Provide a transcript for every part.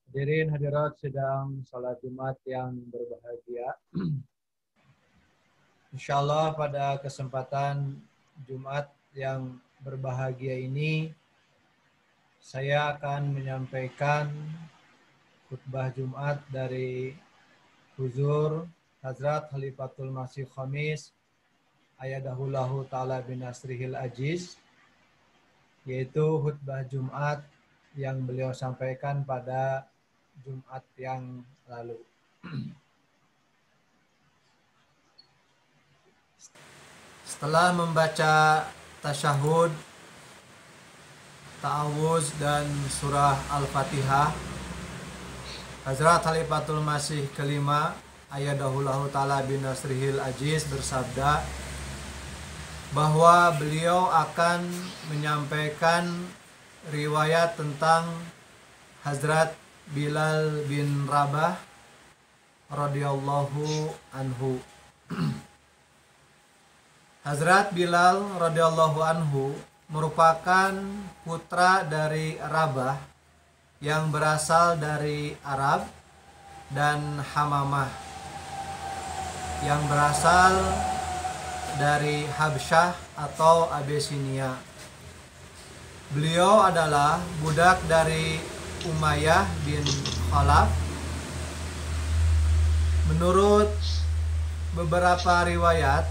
Hadirin hadirat sedang salat Jumat yang berbahagia. Insyaallah pada kesempatan Jumat yang berbahagia ini saya akan menyampaikan khutbah Jumat dari Huzur Hazrat Khalifatul Masih Khamis Ayadahullahu Ta'ala binasrihil ajiz, yaitu khutbah Jumat yang beliau sampaikan pada Jumat yang lalu. Setelah membaca tasyahud, ta'awuz dan surah Al-Fatihah, Hazrat Khalifatul Masih kelima Ayadahullahu Ta'ala binasrihil ajiz bersabda bahwa beliau akan menyampaikan riwayat tentang Hazrat Bilal bin Rabah radhiyallahu anhu. Hazrat Bilal radhiyallahu anhu merupakan putra dari Rabah yang berasal dari Arab dan Hamamah yang berasal dari Habsyah atau Abisinia. Beliau adalah budak dari Umayyah bin Khalaf. Menurut beberapa riwayat,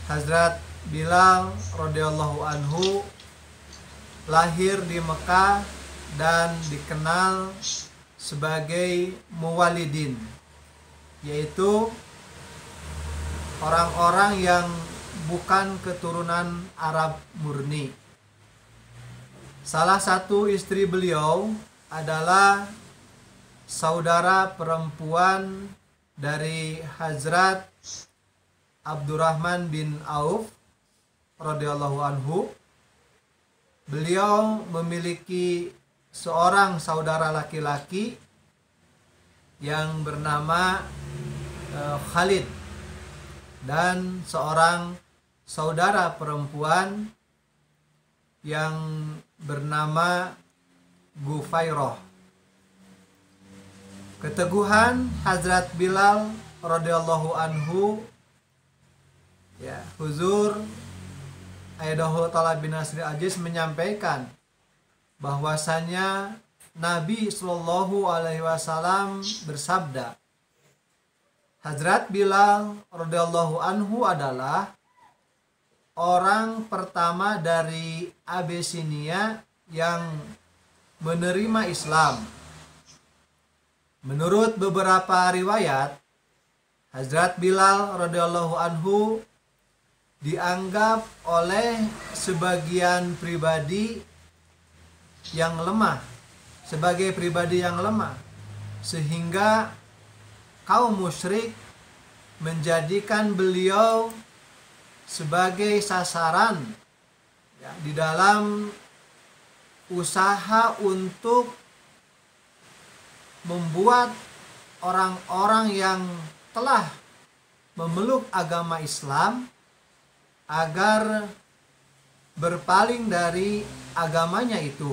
Hazrat Bilal radhiyallahu anhu lahir di Mekah dan dikenal sebagai muwalidin, yaitu orang-orang yang bukan keturunan Arab murni. Salah satu istri beliau adalah saudara perempuan dari Hazrat Abdurrahman bin Auf radhiyallahu anhu. Beliau memiliki seorang saudara laki-laki yang bernama Khalid dan seorang saudara perempuan yang bernama Gufairah. Keteguhan Hazrat Bilal radhiyallahu anhu, Huzur Ayadahullahu Ta'ala binasrihil ajiz menyampaikan bahwasanya Nabi Shallallahu Alaihi Wasallam bersabda, Hazrat Bilal radhiyallahu anhu adalah orang pertama dari Abisinia yang menerima Islam. Menurut beberapa riwayat, Hazrat Bilal radhiyallahu anhu dianggap oleh sebagian pribadi yang lemah, sebagai pribadi yang lemah, sehingga kaum musyrik menjadikan beliau sebagai sasaran di dalam usaha untuk membuat orang-orang yang telah memeluk agama Islam agar berpaling dari agamanya itu.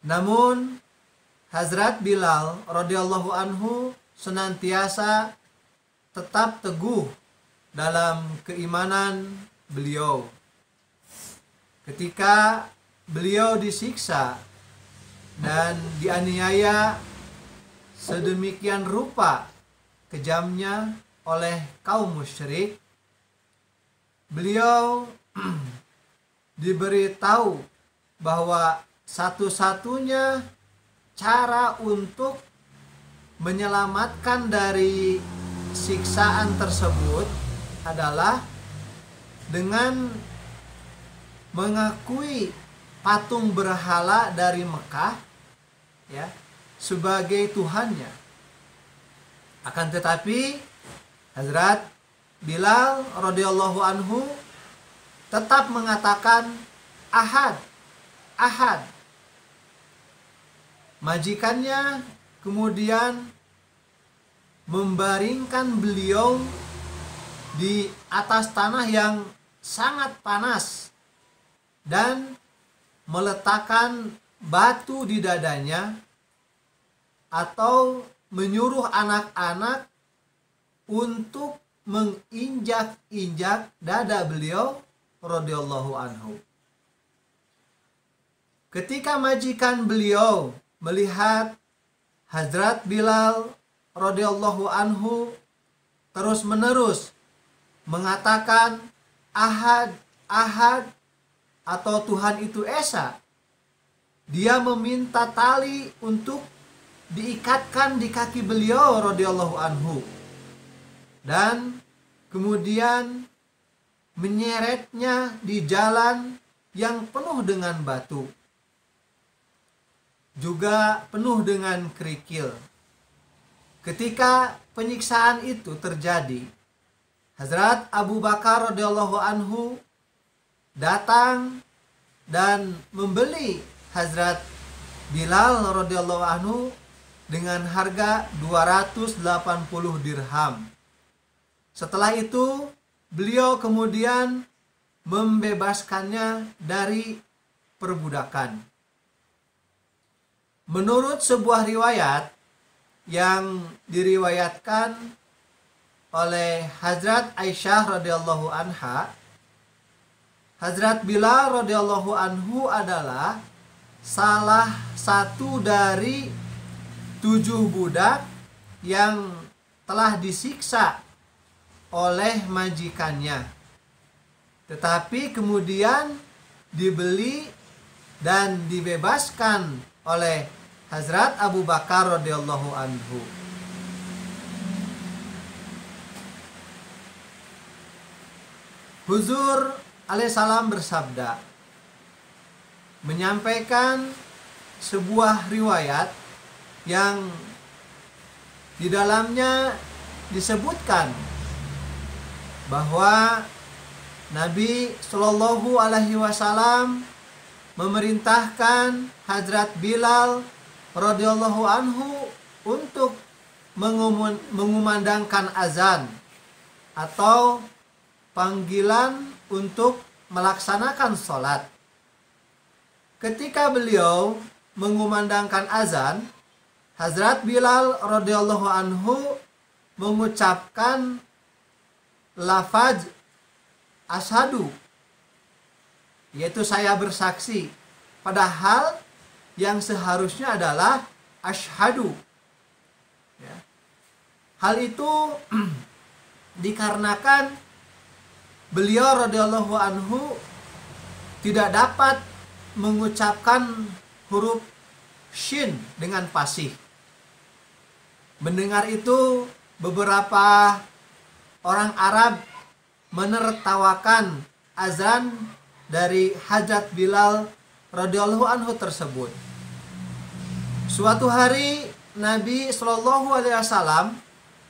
Namun Hazrat Bilal radhiyallahu anhu senantiasa tetap teguh dalam keimanan beliau. Ketika beliau disiksa dan dianiaya sedemikian rupa kejamnya oleh kaum musyrik, beliau diberitahu bahwa satu-satunya cara untuk menyelamatkan dari siksaan tersebut adalah dengan mengakui patung berhala dari Mekah sebagai Tuhannya. Akan tetapi Hazrat Bilal radhiyallahu anhu tetap mengatakan Ahad, Ahad. Majikannya kemudian membaringkan beliau di atas tanah yang sangat panas dan meletakkan batu di dadanya atau menyuruh anak-anak untuk menginjak-injak dada beliau radhiyallahu anhu. Ketika majikan beliau melihat Hazrat Bilal radhiyallahu anhu terus-menerus mengatakan Ahad, Ahad, atau Tuhan itu Esa, dia meminta tali untuk diikatkan di kaki beliau radhiyallahu anhu dan kemudian menyeretnya di jalan yang penuh dengan batu, juga penuh dengan kerikil. Ketika penyiksaan itu terjadi, Hazrat Abu Bakar radhiyallahu anhu datang dan membeli Hazrat Bilal radhiyallahu anhu dengan harga 280 dirham. Setelah itu, beliau kemudian membebaskannya dari perbudakan. Menurut sebuah riwayat yang diriwayatkan oleh Hazrat Aisyah radhiyallahu anha, Hazrat Bilal radhiyallahu anhu adalah salah satu dari 7 budak yang telah disiksa oleh majikannya, tetapi kemudian dibeli dan dibebaskan oleh Hazrat Abu Bakar radhiyallahu anhu. Huzur alaihissalam bersabda, menyampaikan sebuah riwayat yang di dalamnya disebutkan bahwa Nabi Shallallahu Alaihi Wasallam memerintahkan Hazrat Bilal radhiyallahu anhu untuk mengumandangkan azan atau panggilan untuk melaksanakan sholat. Ketika beliau mengumandangkan azan, Hazrat Bilal radhiyallahu anhu mengucapkan lafaz asyhadu, yaitu saya bersaksi, padahal yang seharusnya adalah asyhadu. Ya. Hal itu dikarenakan beliau radhiyallahu anhu tidak dapat mengucapkan huruf shin dengan fasih. Mendengar itu, beberapa orang Arab menertawakan azan dari Hazrat Bilal radhiyallahu anhu tersebut. Suatu hari Nabi Shallallahu Alaihi Wasallam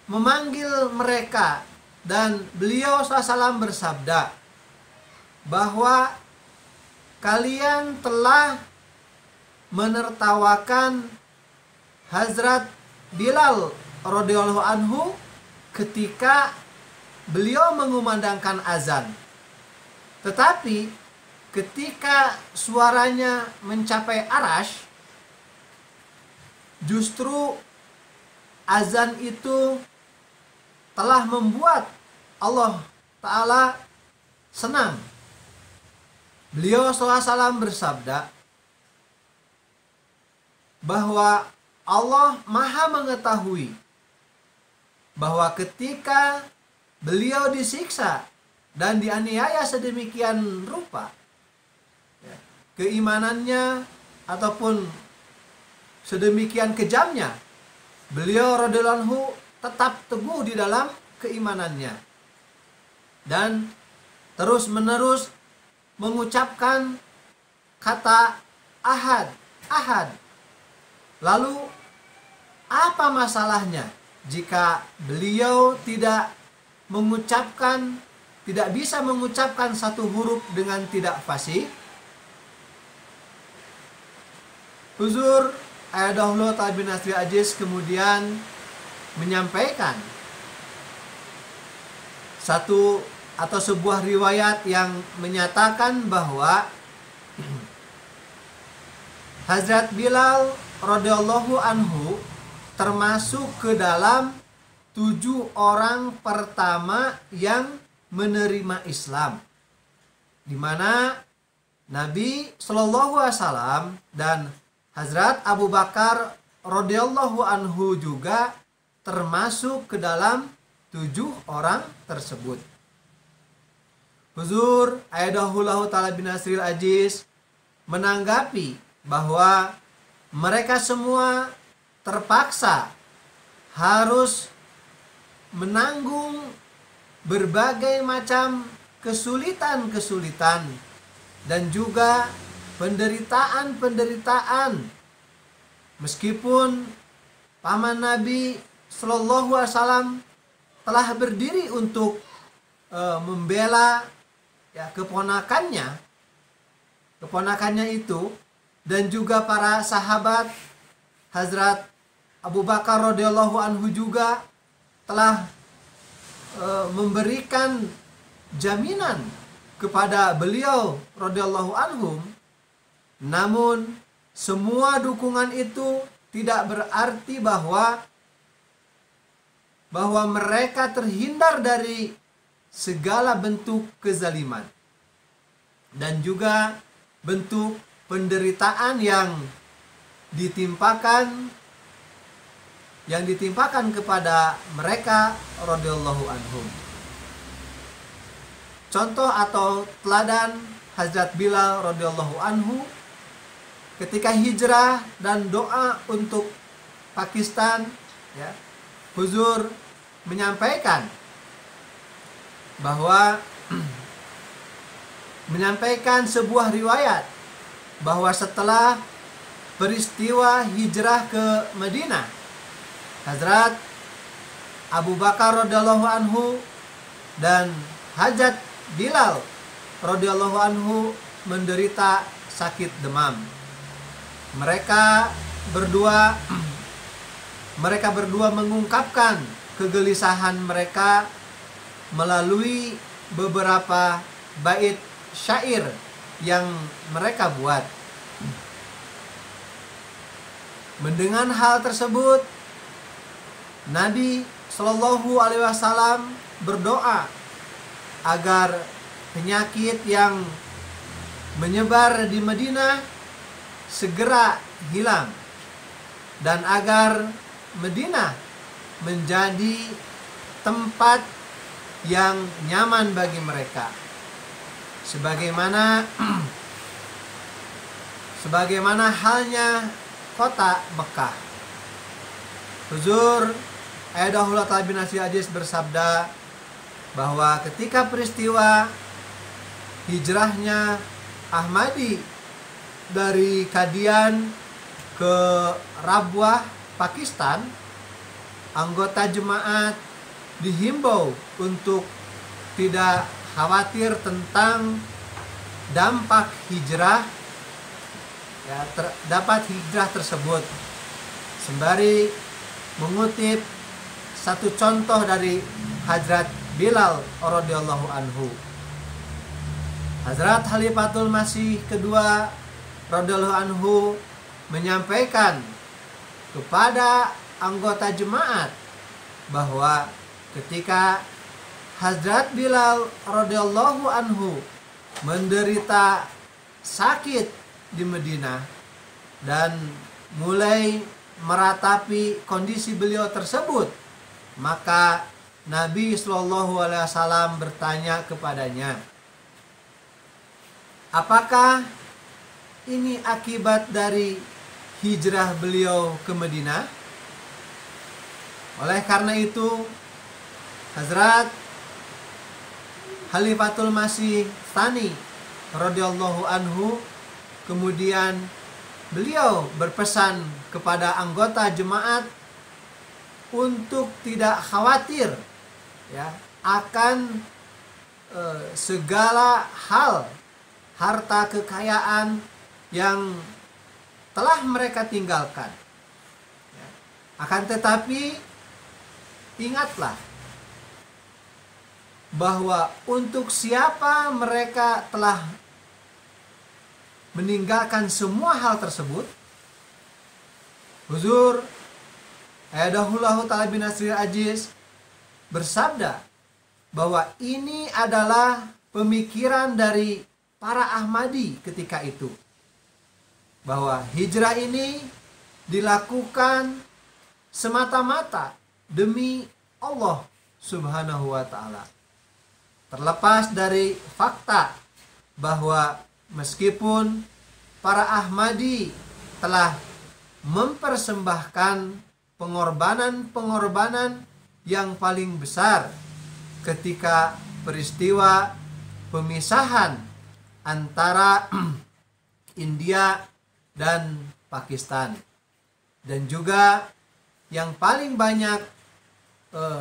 memanggil mereka dan beliau SAW bersabda bahwa kalian telah menertawakan Hazrat Bilal radhiyallahu anhu ketika beliau mengumandangkan azan. Tetapi ketika suaranya mencapai arash, justru azan itu telah membuat Allah Ta'ala senang. Beliau SAW bersabda bahwa Allah Maha mengetahui bahwa ketika beliau disiksa dan dianiaya sedemikian rupa, keimanannya ataupun sedemikian kejamnya, beliau radhiyallahu anhu tetap teguh di dalam keimanannya dan terus-menerus mengucapkan kata ahad, ahad. Lalu apa masalahnya jika beliau tidak bisa mengucapkan satu huruf dengan tidak fasih? Huzur Ayadahullah Ta'ala bin Nasri Aziz kemudian menyampaikan satu atau sebuah riwayat yang menyatakan bahwa Hazrat Bilal radhiyallahu anhu termasuk ke dalam 7 orang pertama yang menerima Islam, di mana Nabi Shallallahu Alaihi Wasallam dan Hazrat Abu Bakar radhiyallahu anhu juga termasuk ke dalam 7 orang tersebut. Huzur Ayyadahullahu Ta'ala bin Nasril Aziz menanggapi bahwa mereka semua terpaksa harus menanggung berbagai macam kesulitan-kesulitan dan juga penderitaan-penderitaan, meskipun paman Nabi Shallallahu Alaihi Wasallam telah berdiri untuk membela keponakannya itu, dan juga para sahabat Hazrat Abu Bakar radhiyallahu anhu juga telah memberikan jaminan kepada beliau radhiyallahu anhum. Namun semua dukungan itu tidak berarti bahwa mereka terhindar dari segala bentuk kezaliman dan juga bentuk penderitaan yang ditimpakan kepada mereka radhiyallahu anhum. Contoh atau teladan Hazrat Bilal radhiyallahu anhu ketika hijrah dan doa untuk Pakistan, ya, Huzur menyampaikan sebuah riwayat bahwa setelah peristiwa hijrah ke Madinah, Hazrat Abu Bakar radhiyallahu anhu dan Hazrat Bilal radhiyallahu anhu menderita sakit demam. Mereka berdua mengungkapkan kegelisahan mereka melalui beberapa bait syair yang mereka buat. Mendengar hal tersebut, Nabi Shallallahu Alaihi Wasallam berdoa agar penyakit yang menyebar di Madinah segera hilang dan agar Madinah menjadi tempat yang nyaman bagi mereka, sebagaimana halnya kota Mekah. Huzur Ayyadahullah Ta'ala bin Nasril Aziz bersabda bahwa ketika peristiwa hijrahnya Ahmadi dari Qadian ke Rabwah, Pakistan, anggota jemaat dihimbau untuk tidak khawatir tentang dampak hijrah, hijrah tersebut, sembari mengutip satu contoh dari Hazrat Bilal radhiyallahu anhu. Hazrat Khalifatul Masih kedua radhiyallahu anhu menyampaikan kepada anggota jemaat bahwa ketika Hazrat Bilal radhiyallahu anhu menderita sakit di Madinah dan mulai meratapi kondisi beliau tersebut, maka Nabi Shallallahu Alaihi Wasallam bertanya kepadanya, apakah ini akibat dari hijrah beliau ke Madinah? Oleh karena itu, Hazrat Khalifatul Masih Tsani radhiyallahu anhu kemudian beliau berpesan kepada anggota jemaat untuk tidak khawatir, ya, akan segala hal harta kekayaan yang telah mereka tinggalkan, ya. Akan tetapi ingatlah bahwa untuk siapa mereka telah meninggalkan semua hal tersebut, Huzur Ayadahullahu Ta'ala bin Nasril Aziz bersabda bahwa ini adalah pemikiran dari para Ahmadi ketika itu, bahwa hijrah ini dilakukan semata-mata demi Allah Subhanahu wa Ta'ala, terlepas dari fakta bahwa meskipun para Ahmadi telah mempersembahkan pengorbanan-pengorbanan yang paling besar ketika peristiwa pemisahan antara India dan Pakistan, dan juga yang paling banyak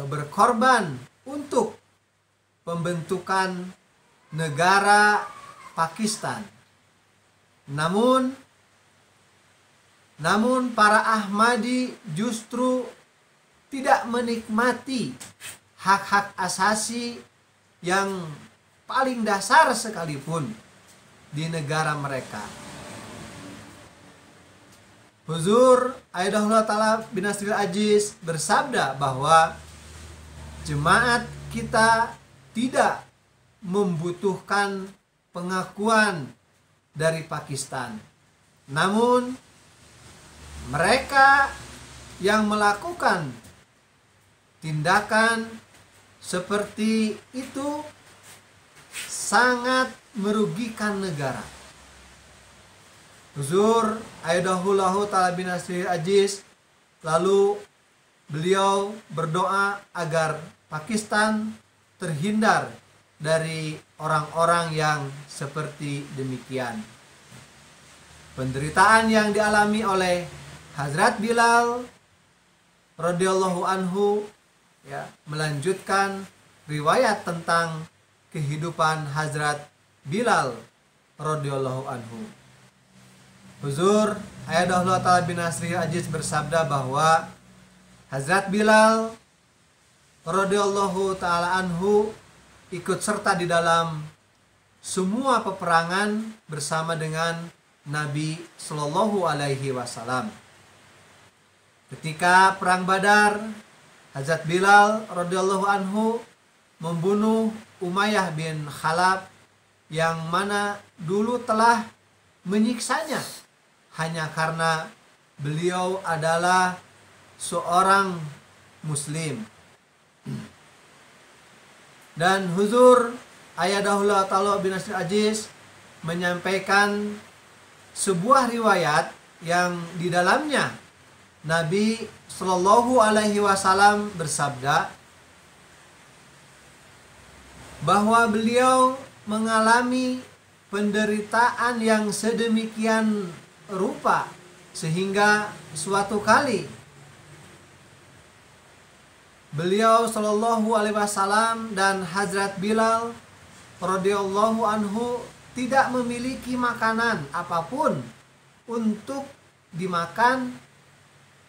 berkorban untuk pembentukan negara Pakistan. Namun para Ahmadi justru tidak menikmati hak-hak asasi yang paling dasar sekalipun di negara mereka. Huzur Ayadahullah Ta'ala bin Nasril Aziz bersabda bahwa jemaat kita tidak membutuhkan pengakuan dari Pakistan. Namun mereka yang melakukan tindakan seperti itu sangat merugikan negara. Huzur Ayadahullahu Ta'ala bin Nasril Aziz lalu beliau berdoa agar Pakistan terhindar dari orang-orang yang seperti demikian. Penderitaan yang dialami oleh Hazrat Bilal radhiyallahu anhu melanjutkan riwayat tentang kehidupan Hazrat Bilal radhiyallahu anhu. Huzur Ayadahullah Ta'ala bin Nasril Aziz bersabda bahwa Hazrat Bilal radhiyallahu ta'ala anhu ikut serta di dalam semua peperangan bersama dengan Nabi Shallallahu Alaihi Wasallam. Ketika perang Badar, Hazrat Bilal radhiyallahu anhu membunuh Umayyah bin Khalaf yang mana dulu telah menyiksanya hanya karena beliau adalah seorang Muslim. Dan Huzur Ayadahullah Ta'ala bin Nasril Aziz menyampaikan sebuah riwayat yang di dalamnya Nabi Shallallahu Alaihi Wasallam bersabda bahwa beliau mengalami penderitaan yang sedemikian rupa sehingga suatu kali beliau Shallallahu Alaihi Wasallam dan Hazrat Bilal radhiyallahu anhu tidak memiliki makanan apapun untuk dimakan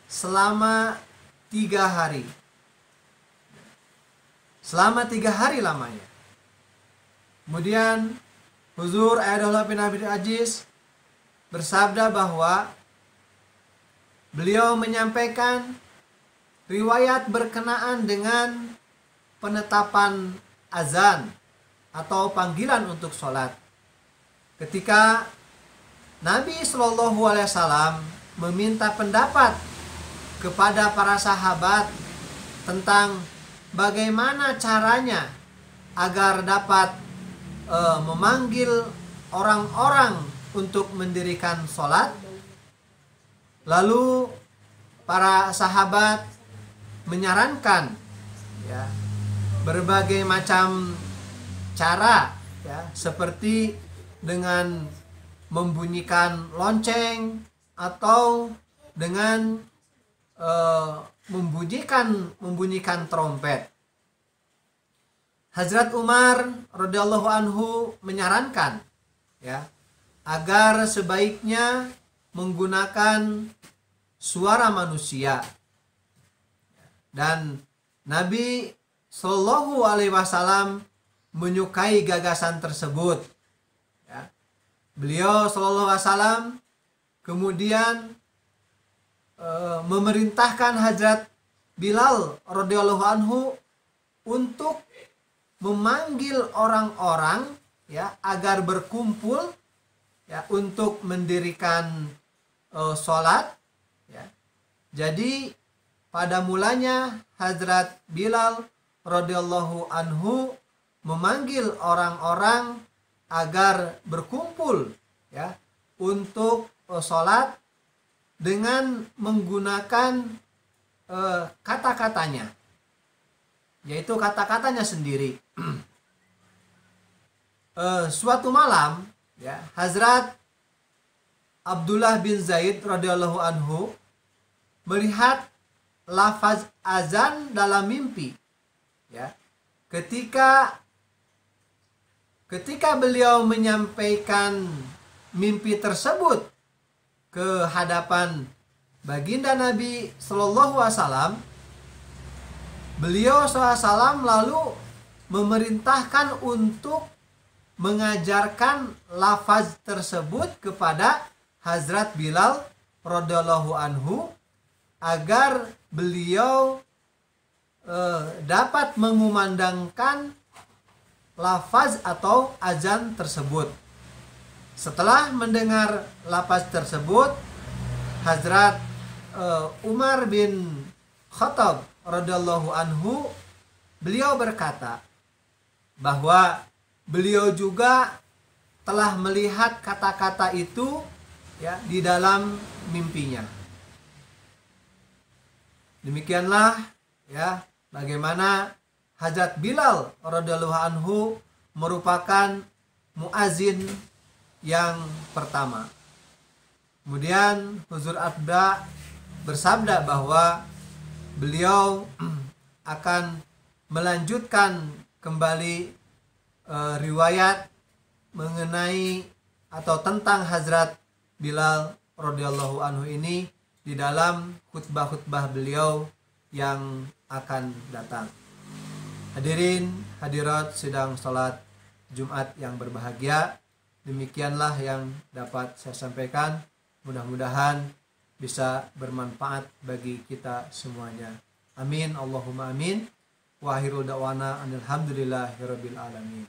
selama 3 hari. Selama 3 hari lamanya. Kemudian Huzur Ayadahullah bin Nasril Aziz bersabda bahwa beliau menyampaikan riwayat berkenaan dengan penetapan azan atau panggilan untuk sholat. Ketika Nabi Shallallahu Alaihi Wasallam meminta pendapat kepada para sahabat tentang bagaimana caranya agar dapat memanggil orang-orang untuk mendirikan sholat, lalu para sahabat menyarankan berbagai macam cara, seperti dengan membunyikan lonceng atau dengan membunyikan trompet. Hazrat Umar radhiyallahu anhu menyarankan agar sebaiknya menggunakan suara manusia. Dan Nabi Shallallahu Alaihi Wasallam menyukai gagasan tersebut. Beliau sallallahu alaihi wasallam kemudian memerintahkan Hazrat Bilal radhiyallahu anhu untuk memanggil orang-orang ya agar berkumpul ya untuk mendirikan sholat ya. Jadi pada mulanya Hazrat Bilal radhiyallahu anhu memanggil orang-orang agar berkumpul ya untuk sholat dengan menggunakan kata-katanya, yaitu kata-katanya sendiri. Suatu malam ya, Hazrat Abdullah bin Zaid radhiyallahu anhu melihat lafaz azan dalam mimpi ya. Ketika beliau menyampaikan mimpi tersebut ke hadapan baginda Nabi Sallallahu Alaihi Wasallam, beliau SAW lalu memerintahkan untuk mengajarkan lafaz tersebut kepada Hazrat Bilal radhiyallahu anhu agar beliau dapat mengumandangkan lafaz atau azan tersebut. Setelah mendengar lafaz tersebut, Hazrat Umar bin Khattab radhiyallahu anhu beliau berkata bahwa beliau juga telah melihat kata-kata itu ya di dalam mimpinya. Demikianlah ya bagaimana Hazrat Bilal radhiyallahu anhu merupakan muazin yang pertama. Kemudian Huzur Abda bersabda bahwa beliau akan melanjutkan kembali riwayat mengenai atau tentang Hazrat Bilal radhiyallahu anhu ini di dalam khutbah-khutbah beliau yang akan datang. Hadirin hadirat sidang salat Jumat yang berbahagia, demikianlah yang dapat saya sampaikan. Mudah-mudahan bisa bermanfaat bagi kita semuanya. Amin Allahumma amin. Wa akhirul da'wana alhamdulillahirabbil alamin.